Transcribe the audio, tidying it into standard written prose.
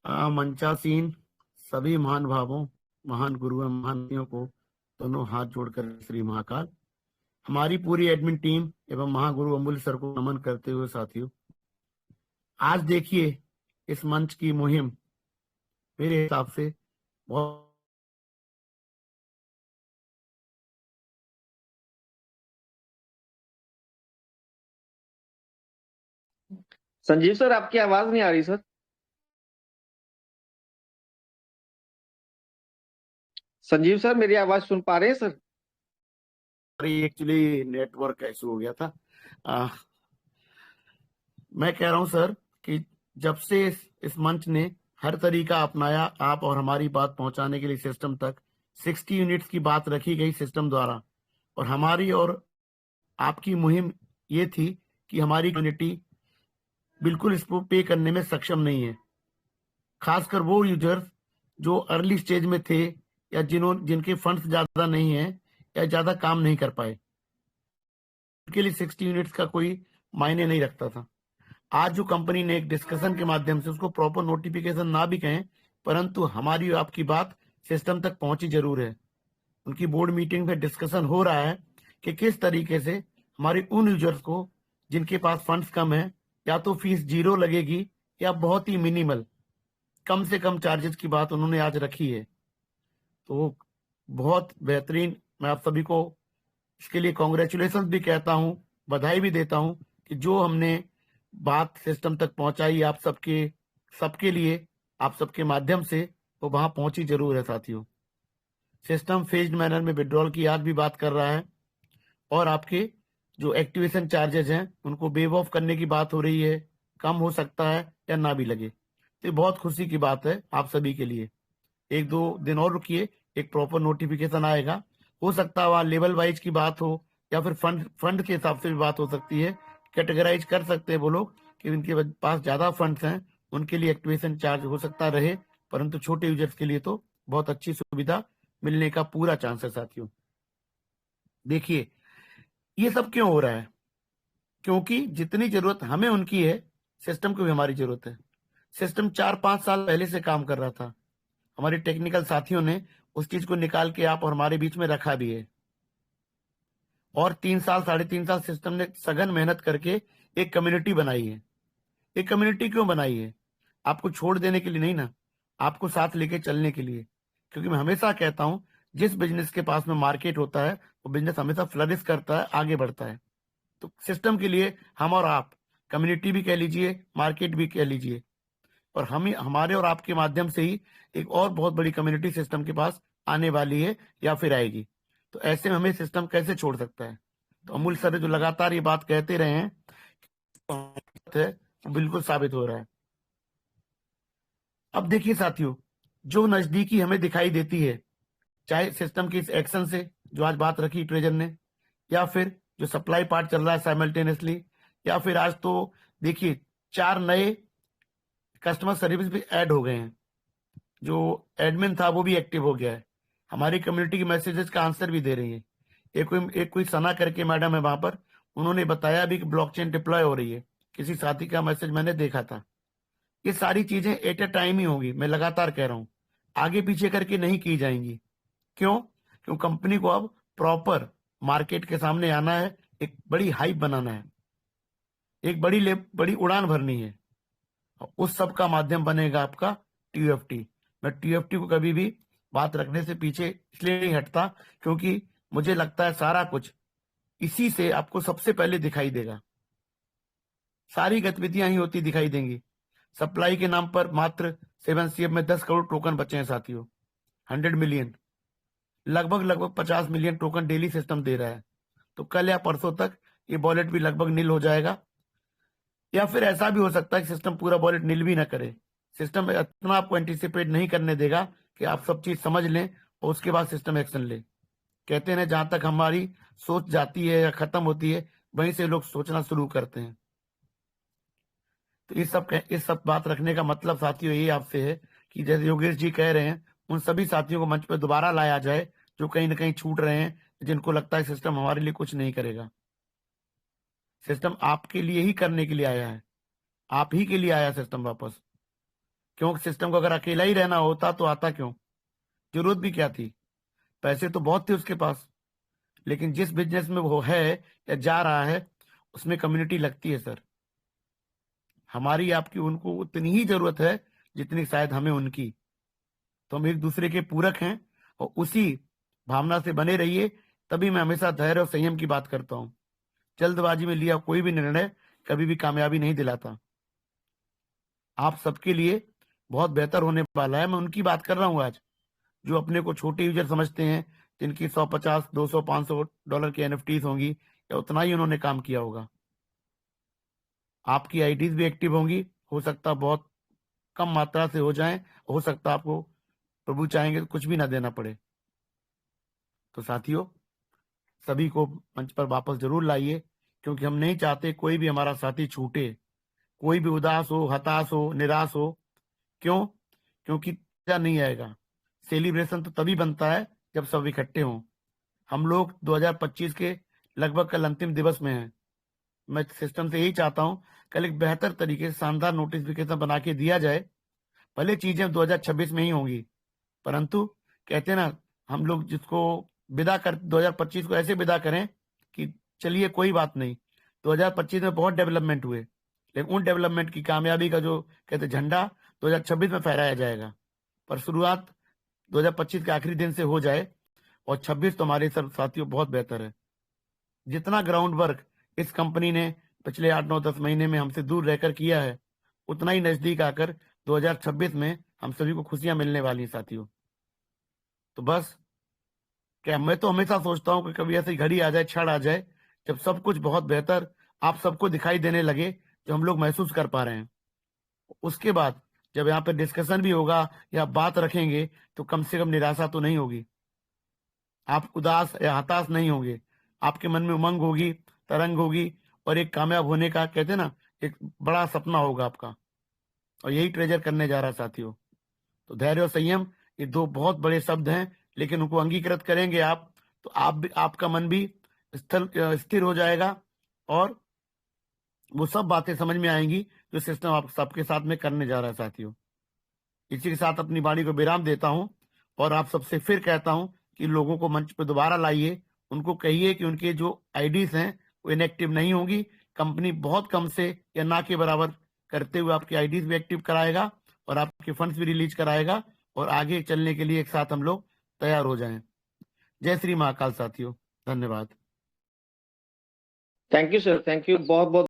मंचासीन सभी महान भावों, महान गुरु एवं महान व्यक्तियों को दोनों हाथ जोड़कर श्री महाकाल। हमारी पूरी एडमिन टीम एवं महागुरु अमूल्य सर को नमन करते हुए साथियों, आज देखिए इस मंच की मुहिम मेरे हिसाब से बहुत संजीव सर, आपकी आवाज नहीं आ रही सर। संजीव सर, मेरी आवाज सुन पा रहे हैं सर? एक्चुअली नेटवर्क इशू हो गया था। मैं कह रहा हूं सर कि जब से इस मंच ने हर तरीका अपनाया आप और हमारी बात पहुंचाने के लिए सिस्टम तक 60 यूनिट्स की बात रखी गई सिस्टम द्वारा, और हमारी और आपकी मुहिम ये थी कि हमारी कम्युनिटी बिल्कुल इसको पे करने में सक्षम नहीं है, खासकर वो यूजर्स जो अर्ली स्टेज में थे या जिनके फंड्स ज्यादा नहीं है या ज्यादा काम नहीं कर पाए, उनके लिए 60 यूनिट्स का कोई मायने नहीं रखता था। आज जो कंपनी ने एक डिस्कशन के माध्यम से, उसको प्रॉपर नोटिफिकेशन ना भी कहें, परंतु हमारी आपकी बात सिस्टम तक पहुंची जरूर है। उनकी बोर्ड मीटिंग में डिस्कशन हो रहा है कि किस तरीके से हमारे उन यूजर्स को जिनके पास फंड्स कम है, या तो फीस 0 लगेगी या बहुत ही मिनिमल कम से कम चार्जेस की बात उन्होंने आज रखी है। तो बहुत बेहतरीन, मैं आप सभी को इसके लिए कॉन्ग्रेचुलेशन भी कहता हूं, बधाई भी देता हूं कि जो हमने बात सिस्टम तक पहुंचाई आप सबके लिए, आप सबके माध्यम से, वो वहां पहुंची जरूर है साथियों। सिस्टम फेज्ड मैनर में विड्रॉल की आज भी बात कर रहा है, और आपके जो एक्टिवेशन चार्जेस हैं उनको वेव ऑफ करने की बात हो रही है। कम हो सकता है या ना भी लगे, तो बहुत खुशी की बात है आप सभी के लिए। 1-2 दिन और रुकिए, एक प्रॉपर नोटिफिकेशन आएगा। हो सकता है वहां लेवल वाइज की बात हो, या फिर फंड के हिसाब से भी बात हो सकती है। कैटेगराइज कर सकते हैं वो लोग कि उनके पास ज्यादा फंड्स हैं, उनके लिए एक्टिवेशन चार्ज हो सकता रहे, परंतु छोटे यूजर्स के लिए तो बहुत अच्छी सुविधा मिलने का पूरा चांस है साथियों। देखिए ये सब क्यों हो रहा है, क्योंकि जितनी जरूरत हमें उनकी है, सिस्टम को भी हमारी जरूरत है। सिस्टम 4-5 साल पहले से काम कर रहा था, हमारे टेक्निकल साथियों ने उस चीज को निकाल के आप और हमारे बीच में रखा भी है, और 3 साल 3.5 साल सिस्टम ने सघन मेहनत करके एक कम्युनिटी बनाई है। एक कम्युनिटी क्यों बनाई है? आपको छोड़ देने के लिए नहीं ना, आपको साथ लेके चलने के लिए। क्योंकि मैं हमेशा कहता हूं, जिस बिजनेस के पास में मार्केट होता है वो बिजनेस हमेशा फ्लरिश करता है, आगे बढ़ता है। तो सिस्टम के लिए हम और आप, कम्युनिटी भी कह लीजिए, मार्केट भी कह लीजिए, और हम हमारे और आपके माध्यम से ही एक और बहुत बड़ी कम्युनिटी सिस्टम के पास आने वाली है या फिर आएगी। तो ऐसे में हमें सिस्टम कैसे छोड़ सकता है? तो अमूल सर जो लगातार ये बात कहते रहे हैं, है, वो बिल्कुल साबित हो रहा है। अब देखिए साथियों, जो नजदीकी हमें दिखाई देती है, चाहे सिस्टम की इस एक्शन से जो आज बात रखी ट्रेजर ने, या फिर जो सप्लाई पार्ट चल रहा है साइमल्टेनियसली, या फिर आज तो देखिए 4 नए कस्टमर सर्विस भी ऐड हो गए हैं। जो एडमिन था वो भी एक्टिव हो गया है, हमारी कम्युनिटी के मैसेजेस का आंसर भी दे रही है। एक कोई सना करके मैडम है वहां पर, उन्होंने बताया भी कि ब्लॉकचेन डिप्लॉय हो रही है। किसी साथी का मैसेज मैंने देखा था। ये सारी चीजें एट ए टाइम ही होंगी, मैं लगातार कह रहा हूं, आगे पीछे करके नहीं की जाएंगी। क्यों? क्यों कंपनी को अब प्रॉपर मार्केट के सामने आना है, एक बड़ी हाइप बनाना है, एक बड़ी उड़ान भरनी है। उस सब का माध्यम बनेगा आपका टीयूएफटी। मैं टीयूएफटी को कभी भी बात रखने से पीछे इसलिए नहीं हटता, क्योंकि मुझे लगता है सारा कुछ इसी से आपको सबसे पहले दिखाई देगा। सारी गतिविधियां ही होती दिखाई देंगी। सप्लाई के नाम पर मात्र 7CF में 10 करोड़ टोकन बचे हैं साथियों। 100 मिलियन, लगभग 50 मिलियन टोकन डेली सिस्टम दे रहा है। तो कल या परसों तक ये वॉलेट भी लगभग नील हो जाएगा, या फिर ऐसा भी हो सकता है कि सिस्टम पूरा वॉलेट नील भी ना करे। सिस्टम इतना आपको एंटिसिपेट नहीं करने देगा कि आप सब चीज समझ लें और उसके बाद सिस्टम एक्शन ले। कहते हैं जहां तक हमारी सोच जाती है या खत्म होती है, वहीं से लोग सोचना शुरू करते हैं। तो इस सब बात रखने का मतलब साथियों ये आपसे है कि जैसे योगेश जी कह रहे हैं, उन सभी साथियों को मंच पर दोबारा लाया जाए जो कहीं ना कहीं छूट रहे हैं, जिनको लगता है सिस्टम हमारे लिए कुछ नहीं करेगा। सिस्टम आपके लिए ही करने के लिए आया है, आप ही के लिए आया सिस्टम वापस। क्यों सिस्टम को अगर अकेला ही रहना होता तो आता क्यों? जरूरत भी क्या थी? पैसे तो बहुत थे उसके पास, लेकिन जिस बिजनेस में वो है या जा रहा है उसमें कम्युनिटी लगती है सर। हमारी आपकी उनको उतनी ही जरूरत है जितनी शायद हमें उनकी। तो हम एक दूसरे के पूरक हैं और उसी भावना से बने रहिए। तभी मैं हमेशा धैर्य और संयम की बात करता हूं। जल्दबाजी में लिया कोई भी निर्णय कभी भी कामयाबी नहीं दिलाता। आप सबके लिए बहुत बेहतर होने वाला है। मैं उनकी बात कर रहा हूं आज, जो अपने को छोटे यूजर समझते हैं, जिनकी 150, 200, $500 की एनएफटीज होंगी या उतना ही उन्होंने काम किया होगा। आपकी आईडीज भी एक्टिव होंगी, हो सकता बहुत कम मात्रा से हो जाएं, हो सकता आपको प्रभु चाहेंगे तो कुछ भी ना देना पड़े। तो साथियों, सभी को मंच पर वापस जरूर लाइए, क्योंकि हम नहीं चाहते कोई भी हमारा साथी छूटे, कोई भी उदास हो, हताश हो, निराश हो। क्यों? क्योंकि मजा नहीं आएगा। सेलिब्रेशन तो तभी बनता है जब सब इकट्ठे हों। हम लोग 2025 के लगभग कल अंतिम दिवस में हैं। मैं सिस्टम से यही चाहता हूं, कल एक बेहतर तरीके से शानदार नोटिफिकेशन बना के दिया जाए। भले चीजें 2026 में ही होंगी, परंतु कहते हैं ना, हम लोग जिसको विदा कर 2025 को ऐसे विदा करें कि चलिए कोई बात नहीं, 2025 में बहुत डेवलपमेंट हुए, लेकिन उन डेवलपमेंट की कामयाबी का जो कहते झंडा 2026 में फहराया जाएगा। पर शुरुआत 2025 के आखिरी दिन से हो जाए और 26 तो हमारे सब साथियों बहुत बेहतर है। जितना ग्राउंड वर्क इस कंपनी ने पिछले 8, 9, 10 महीने में हमसे दूर रहकर किया है, उतना ही नजदीक आकर 2026 में हम सभी को खुशियां मिलने वाली हैं साथियों। तो बस क्या, मैं तो हमेशा सोचता हूं कि कभी ऐसी घड़ी आ जाए, क्षण आ जाए, जब सब कुछ बहुत बेहतर आप सबको दिखाई देने लगे, जो हम लोग महसूस कर पा रहे हैं। उसके बाद जब यहाँ पे डिस्कशन भी होगा या बात रखेंगे, तो कम से कम निराशा तो नहीं होगी, आप उदास या हताश नहीं होंगे, आपके मन में उमंग होगी, तरंग होगी, और एक कामयाब होने का कहते हैं ना, एक बड़ा सपना होगा आपका। और यही ट्रेजर करने जा रहा है साथियों। तो धैर्य और संयम, ये दो बहुत बड़े शब्द हैं, लेकिन उनको अंगीकृत करेंगे आप, तो आप भी, आपका मन भी स्थिर हो जाएगा और वो सब बातें समझ में आएंगी जो सिस्टम आप सबके साथ में करने जा रहा है साथियों। इसी के साथ अपनी वाणी को विराम देता हूं और आप सबसे फिर कहता हूं कि लोगों को मंच पर दोबारा लाइए। उनको कहिए कि उनके जो आईडीज हैं वो इनएक्टिव नहीं होगी। कंपनी बहुत कम से या ना के बराबर करते हुए आपकी आईडीज भी एक्टिव कराएगा और आपके फंड्स भी रिलीज कराएगा, और आगे चलने के लिए एक साथ हम लोग तैयार हो जाएं। जय श्री महाकाल साथियों, धन्यवाद। Thank you sir, thank you बहुत बहुत।